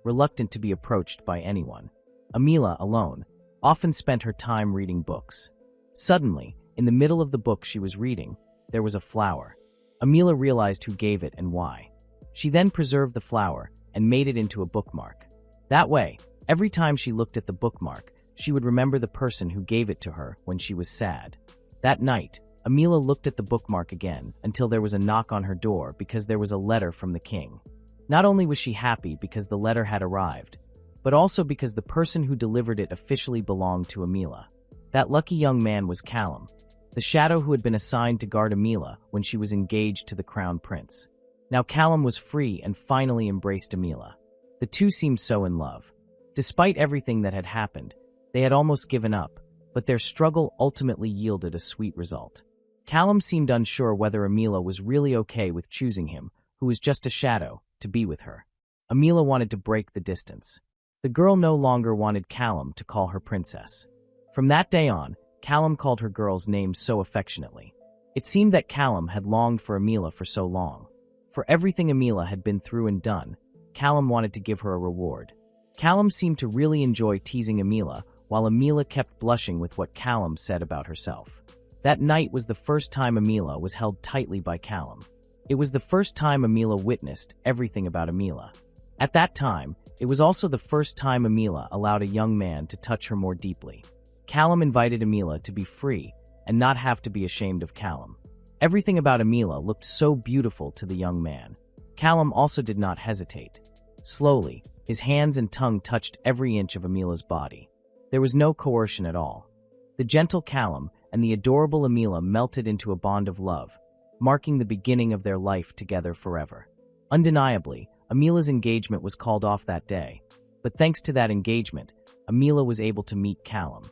reluctant to be approached by anyone. Amila, alone, often spent her time reading books. Suddenly, in the middle of the book she was reading, there was a flower. Amila realized who gave it and why. She then preserved the flower and made it into a bookmark. That way, every time she looked at the bookmark, she would remember the person who gave it to her when she was sad. That night, Amila looked at the bookmark again until there was a knock on her door because there was a letter from the king. Not only was she happy because the letter had arrived, but also because the person who delivered it officially belonged to Amila. That lucky young man was Callum, the shadow who had been assigned to guard Amila when she was engaged to the crown prince. Now Callum was free and finally embraced Amila. The two seemed so in love. Despite everything that had happened, they had almost given up, but their struggle ultimately yielded a sweet result. Callum seemed unsure whether Amila was really okay with choosing him, who was just a shadow, to be with her. Amila wanted to break the distance. The girl no longer wanted Callum to call her princess. From that day on, Callum called her girl's name so affectionately. It seemed that Callum had longed for Amila for so long. For everything Amila had been through and done, Callum wanted to give her a reward. Callum seemed to really enjoy teasing Amila, while Amila kept blushing with what Callum said about herself. That night was the first time Amila was held tightly by Callum. It was the first time Amila witnessed everything about Amila. At that time, it was also the first time Amila allowed a young man to touch her more deeply. Callum invited Amila to be free and not have to be ashamed of Callum. Everything about Amila looked so beautiful to the young man. Callum also did not hesitate. Slowly, his hands and tongue touched every inch of Amila's body. There was no coercion at all. The gentle Callum and the adorable Amila melted into a bond of love, marking the beginning of their life together forever. Undeniably, Amila's engagement was called off that day, but thanks to that engagement, Amila was able to meet Callum.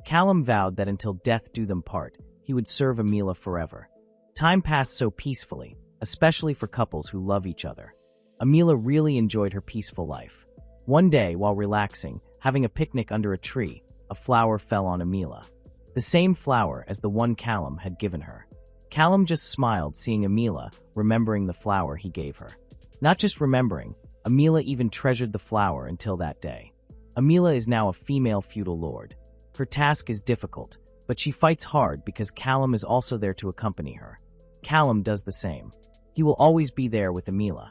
Callum vowed that until death do them part, he would serve Amila forever. Time passed so peacefully, especially for couples who love each other. Amila really enjoyed her peaceful life. One day, while relaxing, having a picnic under a tree, a flower fell on Amila. The same flower as the one Callum had given her. Callum just smiled seeing Amila, remembering the flower he gave her. Not just remembering, Amila even treasured the flower until that day. Amila is now a female feudal lord. Her task is difficult, but she fights hard because Callum is also there to accompany her. Callum does the same. He will always be there with Amila.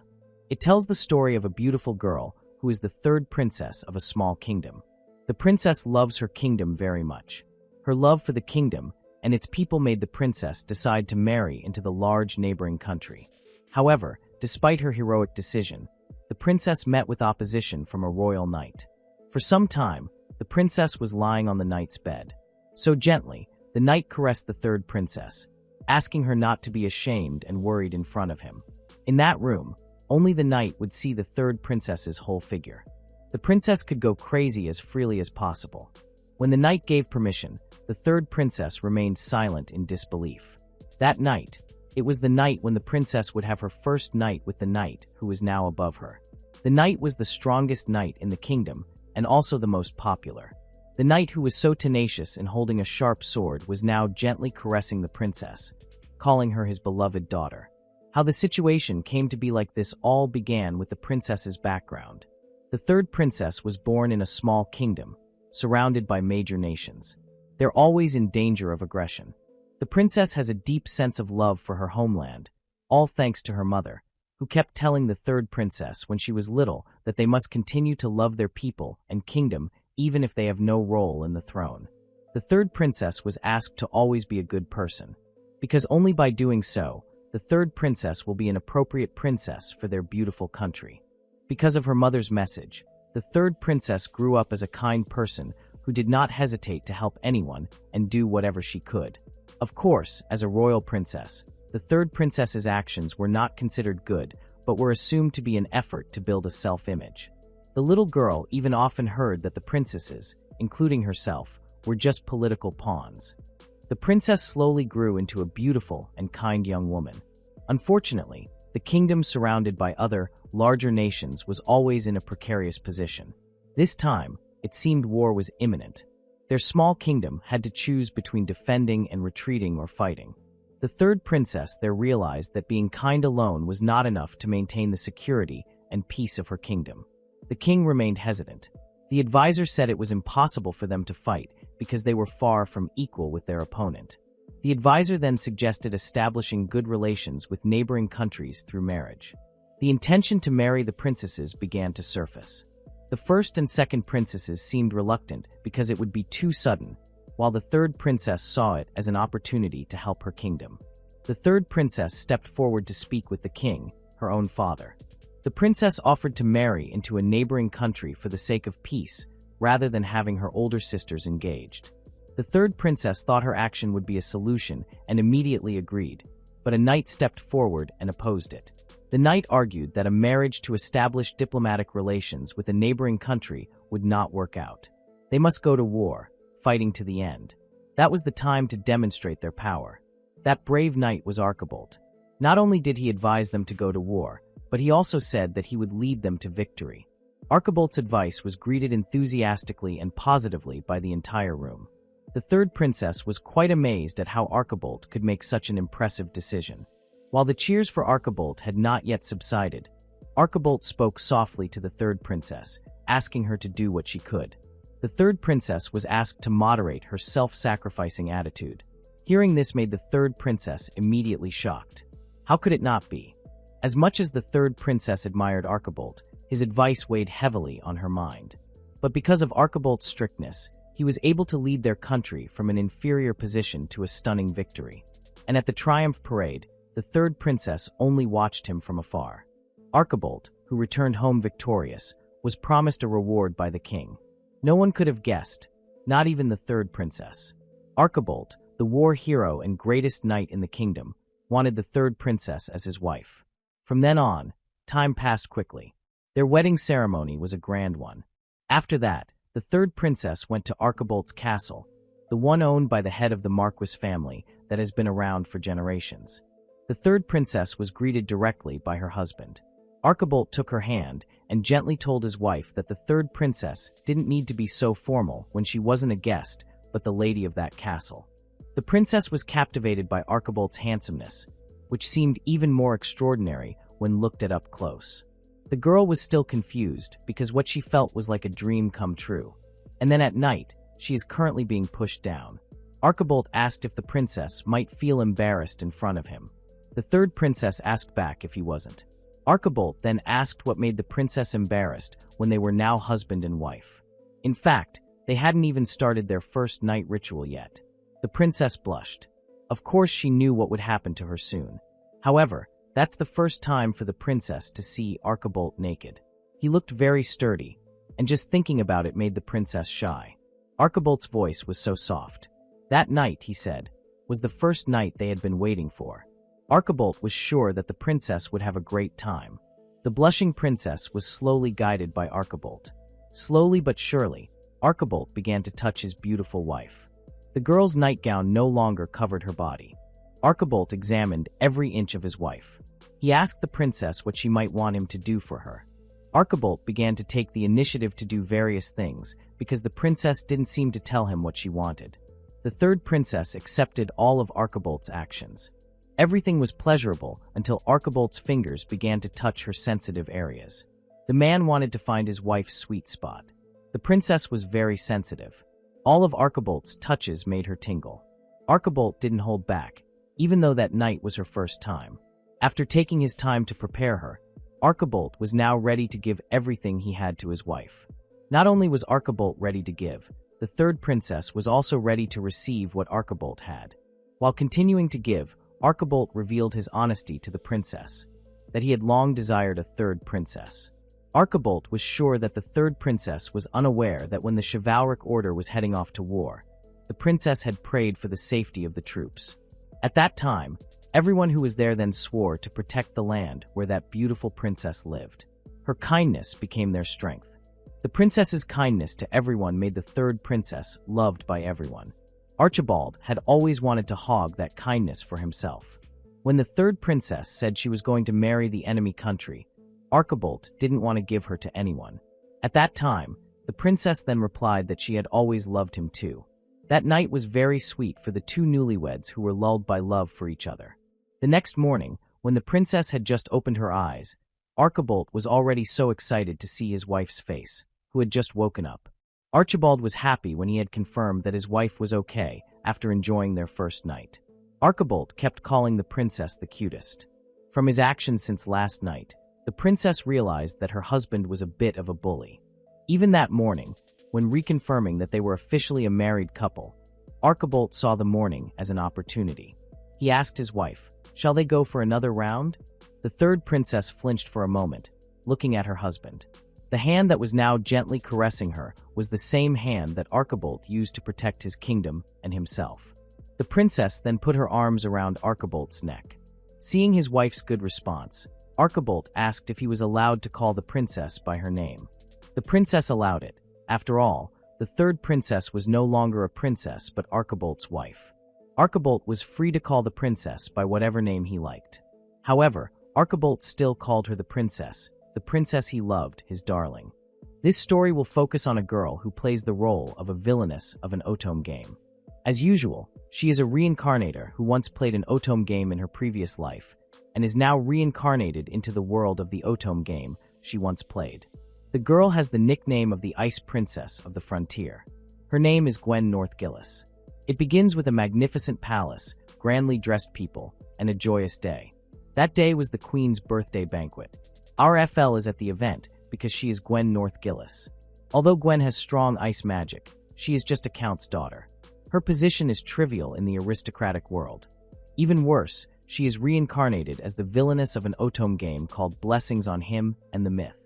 It tells the story of a beautiful girl who is the third princess of a small kingdom. The princess loves her kingdom very much. Her love for the kingdom and its people made the princess decide to marry into the large neighboring country. However, despite her heroic decision, the princess met with opposition from a royal knight. For some time, the princess was lying on the knight's bed. So gently, the knight caressed the third princess, asking her not to be ashamed and worried in front of him. In that room, only the knight would see the third princess's whole figure. The princess could go crazy as freely as possible. When the knight gave permission, the third princess remained silent in disbelief. That night, it was the night when the princess would have her first night with the knight who was now above her. The knight was the strongest knight in the kingdom and also the most popular. The knight who was so tenacious in holding a sharp sword was now gently caressing the princess, calling her his beloved daughter. How the situation came to be like this all began with the princess's background. The third princess was born in a small kingdom, surrounded by major nations. They're always in danger of aggression. The princess has a deep sense of love for her homeland, all thanks to her mother, who kept telling the third princess when she was little that they must continue to love their people and kingdom even if they have no role in the throne. The third princess was asked to always be a good person, because only by doing so, the third princess will be an appropriate princess for their beautiful country. Because of her mother's message, the third princess grew up as a kind person who did not hesitate to help anyone and do whatever she could. Of course, as a royal princess, the third princess's actions were not considered good, but were assumed to be an effort to build a self-image. The little girl even often heard that the princesses, including herself, were just political pawns. The princess slowly grew into a beautiful and kind young woman. Unfortunately, the kingdom surrounded by other, larger nations was always in a precarious position. This time, it seemed war was imminent. Their small kingdom had to choose between defending and retreating or fighting. The third princess there realized that being kind alone was not enough to maintain the security and peace of her kingdom. The king remained hesitant. The advisor said it was impossible for them to fight because they were far from equal with their opponent. The advisor then suggested establishing good relations with neighboring countries through marriage. The intention to marry the princesses began to surface. The first and second princesses seemed reluctant because it would be too sudden, while the third princess saw it as an opportunity to help her kingdom. The third princess stepped forward to speak with the king, her own father. The princess offered to marry into a neighboring country for the sake of peace, rather than having her older sisters engaged. The third princess thought her action would be a solution and immediately agreed, but a knight stepped forward and opposed it. The knight argued that a marriage to establish diplomatic relations with a neighboring country would not work out. They must go to war, fighting to the end. That was the time to demonstrate their power. That brave knight was Archibald. Not only did he advise them to go to war, but he also said that he would lead them to victory. Archibald's advice was greeted enthusiastically and positively by the entire room. The third princess was quite amazed at how Archibald could make such an impressive decision. While the cheers for Archibald had not yet subsided, Archibald spoke softly to the third princess, asking her to do what she could. The third princess was asked to moderate her self-sacrificing attitude. Hearing this made the third princess immediately shocked. How could it not be? As much as the third princess admired Archibald, his advice weighed heavily on her mind. But because of Archibald's strictness, he was able to lead their country from an inferior position to a stunning victory. And at the triumph parade, the third princess only watched him from afar. Archibald, who returned home victorious, was promised a reward by the king. No one could have guessed, not even the third princess. Archibald, the war hero and greatest knight in the kingdom, wanted the third princess as his wife. From then on, time passed quickly. Their wedding ceremony was a grand one. After that, the third princess went to Archibolt's castle, the one owned by the head of the Marquis family that has been around for generations. The third princess was greeted directly by her husband. Archibolt took her hand and gently told his wife that the third princess didn't need to be so formal when she wasn't a guest, but the lady of that castle. The princess was captivated by Archibolt's handsomeness, which seemed even more extraordinary when looked at up close. The girl was still confused because what she felt was like a dream come true. And then at night, she is currently being pushed down. Archibolt asked if the princess might feel embarrassed in front of him. The third princess asked back if he wasn't. Archibolt then asked what made the princess embarrassed when they were now husband and wife. In fact, they hadn't even started their first night ritual yet. The princess blushed. Of course she knew what would happen to her soon. However, that's the first time for the princess to see Archibolt naked. He looked very sturdy, and just thinking about it made the princess shy. Archibolt's voice was so soft. That night, he said, was the first night they had been waiting for. Archibolt was sure that the princess would have a great time. The blushing princess was slowly guided by Archibolt. Slowly but surely, Archibolt began to touch his beautiful wife. The girl's nightgown no longer covered her body. Archibolt examined every inch of his wife. He asked the princess what she might want him to do for her. Archibolt began to take the initiative to do various things because the princess didn't seem to tell him what she wanted. The third princess accepted all of Archibolt's actions. Everything was pleasurable until Archibolt's fingers began to touch her sensitive areas. The man wanted to find his wife's sweet spot. The princess was very sensitive. All of Archibolt's touches made her tingle. Archibolt didn't hold back, even though that night was her first time. After taking his time to prepare her, Archibolt was now ready to give everything he had to his wife. Not only was Archibolt ready to give, the third princess was also ready to receive what Archibolt had. While continuing to give, Archibolt revealed his honesty to the princess, that he had long desired a third princess. Archibolt was sure that the third princess was unaware that when the chivalric order was heading off to war, the princess had prayed for the safety of the troops. At that time, everyone who was there then swore to protect the land where that beautiful princess lived. Her kindness became their strength. The princess's kindness to everyone made the third princess loved by everyone. Archibald had always wanted to hog that kindness for himself. When the third princess said she was going to marry the enemy country, Archibolt didn't want to give her to anyone. At that time, the princess then replied that she had always loved him too. That night was very sweet for the two newlyweds who were lulled by love for each other. The next morning, when the princess had just opened her eyes, Archibolt was already so excited to see his wife's face, who had just woken up. Archibald was happy when he had confirmed that his wife was okay after enjoying their first night. Archibolt kept calling the princess the cutest. From his actions since last night, the princess realized that her husband was a bit of a bully. Even that morning, when reconfirming that they were officially a married couple, Archibolt saw the morning as an opportunity. He asked his wife, "Shall they go for another round?" The third princess flinched for a moment, looking at her husband. The hand that was now gently caressing her was the same hand that Archibolt used to protect his kingdom and himself. The princess then put her arms around Archibolt's neck. Seeing his wife's good response, Archibolt asked if he was allowed to call the princess by her name. The princess allowed it. After all, the third princess was no longer a princess but Archibolt's wife. Archibolt was free to call the princess by whatever name he liked. However, Archibolt still called her the princess he loved, his darling. This story will focus on a girl who plays the role of a villainess of an otome game. As usual, she is a reincarnator who once played an otome game in her previous life, and is now reincarnated into the world of the otome game she once played. The girl has the nickname of the Ice Princess of the Frontier. Her name is Gwen Northgillis. It begins with a magnificent palace, grandly dressed people, and a joyous day. That day was the Queen's birthday banquet. Our FL is at the event because she is Gwen Northgillis. Although Gwen has strong ice magic, she is just a count's daughter. Her position is trivial in the aristocratic world. Even worse, she is reincarnated as the villainess of an otome game called Blessings on Him and the Myth.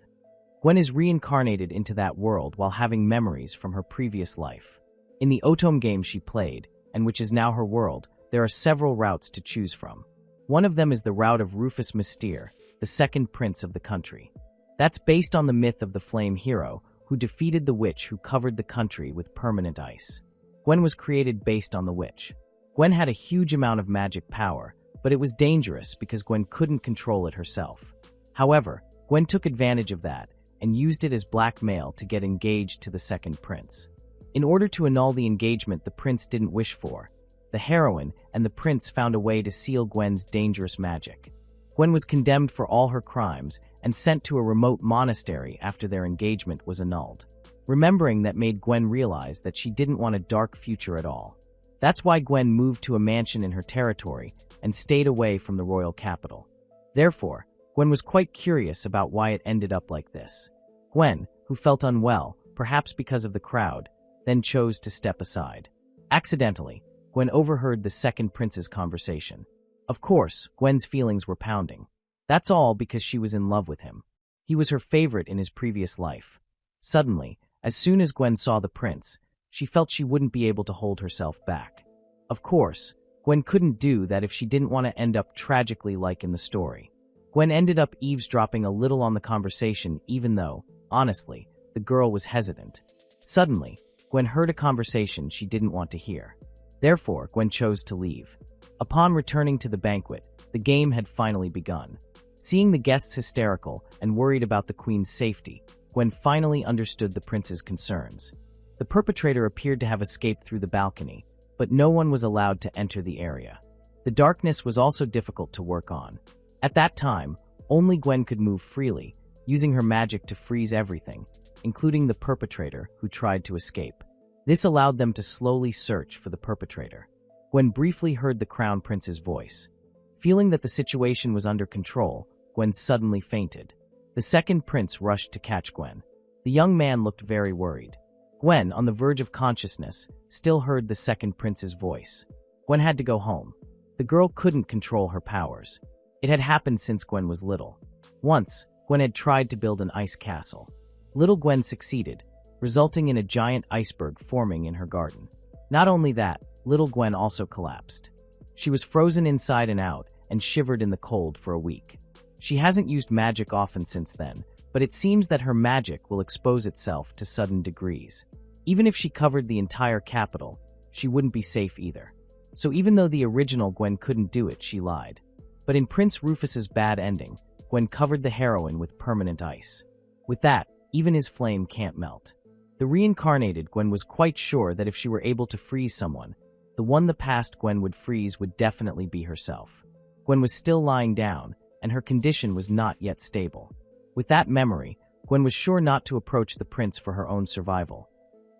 Gwen is reincarnated into that world while having memories from her previous life. In the otome game she played, and which is now her world, there are several routes to choose from. One of them is the route of Rufus Mystere, the second prince of the country. That's based on the myth of the flame hero who defeated the witch who covered the country with permanent ice. Gwen was created based on the witch. Gwen had a huge amount of magic power, but it was dangerous because Gwen couldn't control it herself. However, Gwen took advantage of that and used it as blackmail to get engaged to the second prince. In order to annul the engagement the prince didn't wish for, the heroine and the prince found a way to seal Gwen's dangerous magic. Gwen was condemned for all her crimes and sent to a remote monastery after their engagement was annulled. Remembering that made Gwen realize that she didn't want a dark future at all. That's why Gwen moved to a mansion in her territory and stayed away from the royal capital. Therefore, Gwen was quite curious about why it ended up like this. Gwen, who felt unwell, perhaps because of the crowd, then chose to step aside. Accidentally, Gwen overheard the second prince's conversation. Of course, Gwen's feelings were pounding. That's all because she was in love with him. He was her favorite in his previous life. Suddenly, as soon as Gwen saw the prince, she felt she wouldn't be able to hold herself back. Of course, Gwen couldn't do that if she didn't want to end up tragically like in the story. Gwen ended up eavesdropping a little on the conversation even though, honestly, the girl was hesitant. Suddenly, Gwen heard a conversation she didn't want to hear. Therefore, Gwen chose to leave. Upon returning to the banquet, the game had finally begun. Seeing the guests hysterical and worried about the queen's safety, Gwen finally understood the prince's concerns. The perpetrator appeared to have escaped through the balcony, but no one was allowed to enter the area. The darkness was also difficult to work on. At that time, only Gwen could move freely, using her magic to freeze everything, including the perpetrator who tried to escape. This allowed them to slowly search for the perpetrator. Gwen briefly heard the crown prince's voice. Feeling that the situation was under control, Gwen suddenly fainted. The second prince rushed to catch Gwen. The young man looked very worried. Gwen, on the verge of consciousness, still heard the second prince's voice. Gwen had to go home. The girl couldn't control her powers. It had happened since Gwen was little. Once, Gwen had tried to build an ice castle. Little Gwen succeeded, resulting in a giant iceberg forming in her garden. Not only that, little Gwen also collapsed. She was frozen inside and out and shivered in the cold for a week. She hasn't used magic often since then, but it seems that her magic will expose itself to sudden degrees. Even if she covered the entire capital, she wouldn't be safe either. So even though the original Gwen couldn't do it, she lied. But in Prince Rufus's bad ending, Gwen covered the heroine with permanent ice. With that, even his flame can't melt. The reincarnated Gwen was quite sure that if she were able to freeze someone, the one the past Gwen would freeze would definitely be herself. Gwen was still lying down, and her condition was not yet stable. With that memory, Gwen was sure not to approach the prince for her own survival.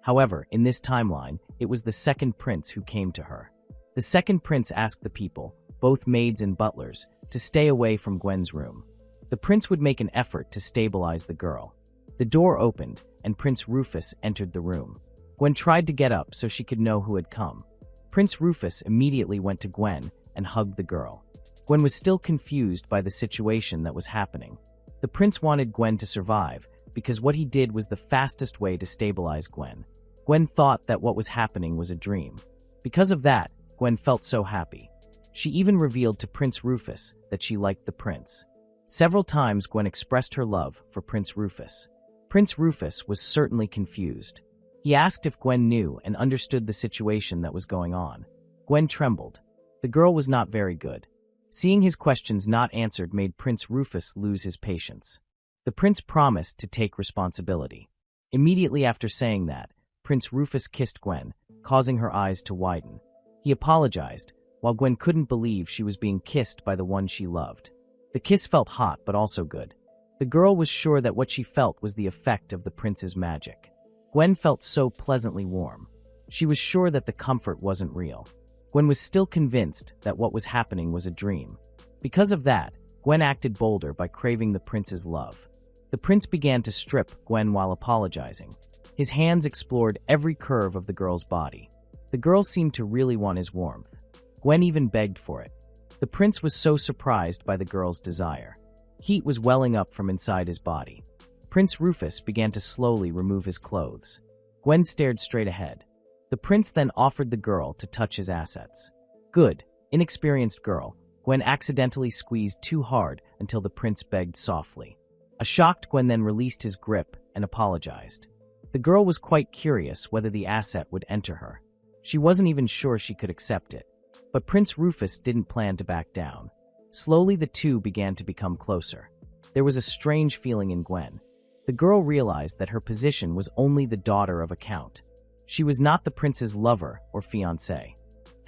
However, in this timeline, it was the second prince who came to her. The second prince asked the people, both maids and butlers, to stay away from Gwen's room. The prince would make an effort to stabilize the girl. The door opened, and Prince Rufus entered the room. Gwen tried to get up so she could know who had come. Prince Rufus immediately went to Gwen and hugged the girl. Gwen was still confused by the situation that was happening. The prince wanted Gwen to survive because what he did was the fastest way to stabilize Gwen. Gwen thought that what was happening was a dream. Because of that, Gwen felt so happy. She even revealed to Prince Rufus that she liked the prince. Several times Gwen expressed her love for Prince Rufus. Prince Rufus was certainly confused. He asked if Gwen knew and understood the situation that was going on. Gwen trembled. The girl was not very good. Seeing his questions not answered made Prince Rufus lose his patience. The prince promised to take responsibility. Immediately after saying that, Prince Rufus kissed Gwen, causing her eyes to widen. He apologized, while Gwen couldn't believe she was being kissed by the one she loved. The kiss felt hot but also good. The girl was sure that what she felt was the effect of the prince's magic. Gwen felt so pleasantly warm. She was sure that the comfort wasn't real. Gwen was still convinced that what was happening was a dream. Because of that, Gwen acted bolder by craving the prince's love. The prince began to strip Gwen while apologizing. His hands explored every curve of the girl's body. The girl seemed to really want his warmth. Gwen even begged for it. The prince was so surprised by the girl's desire. Heat was welling up from inside his body. Prince Rufus began to slowly remove his clothes. Gwen stared straight ahead. The prince then offered the girl to touch his assets. Good, inexperienced girl, Gwen accidentally squeezed too hard until the prince begged softly. A shocked Gwen then released his grip and apologized. The girl was quite curious whether the asset would enter her. She wasn't even sure she could accept it. But Prince Rufus didn't plan to back down. Slowly the two began to become closer. There was a strange feeling in Gwen. The girl realized that her position was only the daughter of a count. She was not the prince's lover or fiancé.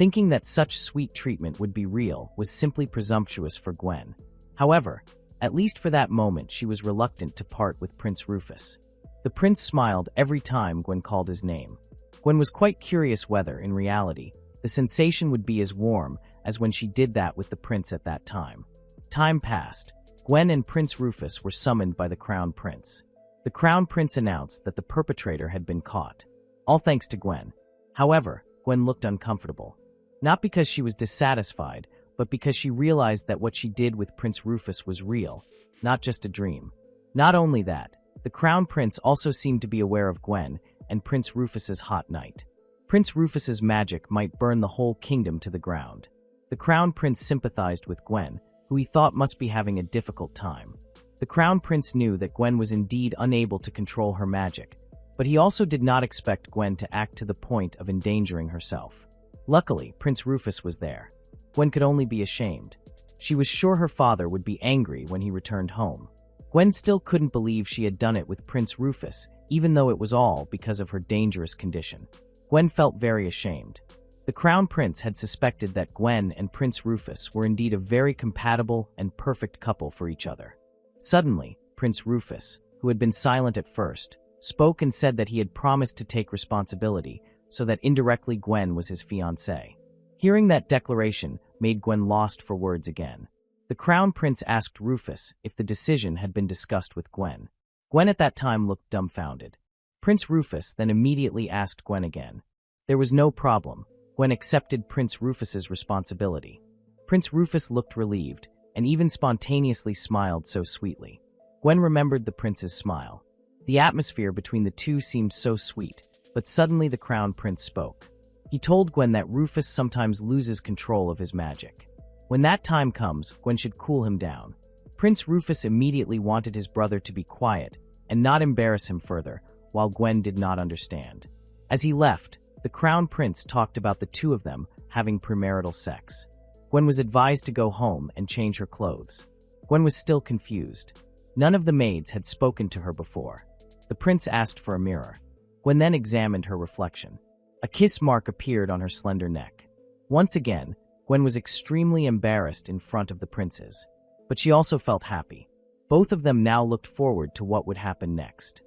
Thinking that such sweet treatment would be real was simply presumptuous for Gwen. However, at least for that moment she was reluctant to part with Prince Rufus. The prince smiled every time Gwen called his name. Gwen was quite curious whether, in reality, the sensation would be as warm as when she did that with the prince at that time. Time passed. Gwen and Prince Rufus were summoned by the Crown Prince. The Crown Prince announced that the perpetrator had been caught. All thanks to Gwen. However, Gwen looked uncomfortable. Not because she was dissatisfied, but because she realized that what she did with Prince Rufus was real, not just a dream. Not only that, the Crown Prince also seemed to be aware of Gwen and Prince Rufus's hot night. Prince Rufus's magic might burn the whole kingdom to the ground. The Crown Prince sympathized with Gwen, who he thought must be having a difficult time. The Crown Prince knew that Gwen was indeed unable to control her magic, but he also did not expect Gwen to act to the point of endangering herself. Luckily, Prince Rufus was there. Gwen could only be ashamed. She was sure her father would be angry when he returned home. Gwen still couldn't believe she had done it with Prince Rufus, even though it was all because of her dangerous condition. Gwen felt very ashamed. The Crown Prince had suspected that Gwen and Prince Rufus were indeed a very compatible and perfect couple for each other. Suddenly, Prince Rufus, who had been silent at first, spoke and said that he had promised to take responsibility, so that indirectly Gwen was his fiancée. Hearing that declaration made Gwen lost for words again. The Crown Prince asked Rufus if the decision had been discussed with Gwen. Gwen at that time looked dumbfounded. Prince Rufus then immediately asked Gwen again. There was no problem. Gwen accepted Prince Rufus's responsibility. Prince Rufus looked relieved, and even spontaneously smiled so sweetly. Gwen remembered the prince's smile. The atmosphere between the two seemed so sweet, but suddenly the Crown Prince spoke. He told Gwen that Rufus sometimes loses control of his magic. When that time comes, Gwen should cool him down. Prince Rufus immediately wanted his brother to be quiet and not embarrass him further, while Gwen did not understand. As he left, the Crown Prince talked about the two of them having premarital sex. Gwen was advised to go home and change her clothes. Gwen was still confused. None of the maids had spoken to her before. The prince asked for a mirror. Gwen then examined her reflection. A kiss mark appeared on her slender neck. Once again, Gwen was extremely embarrassed in front of the princes. But she also felt happy. Both of them now looked forward to what would happen next.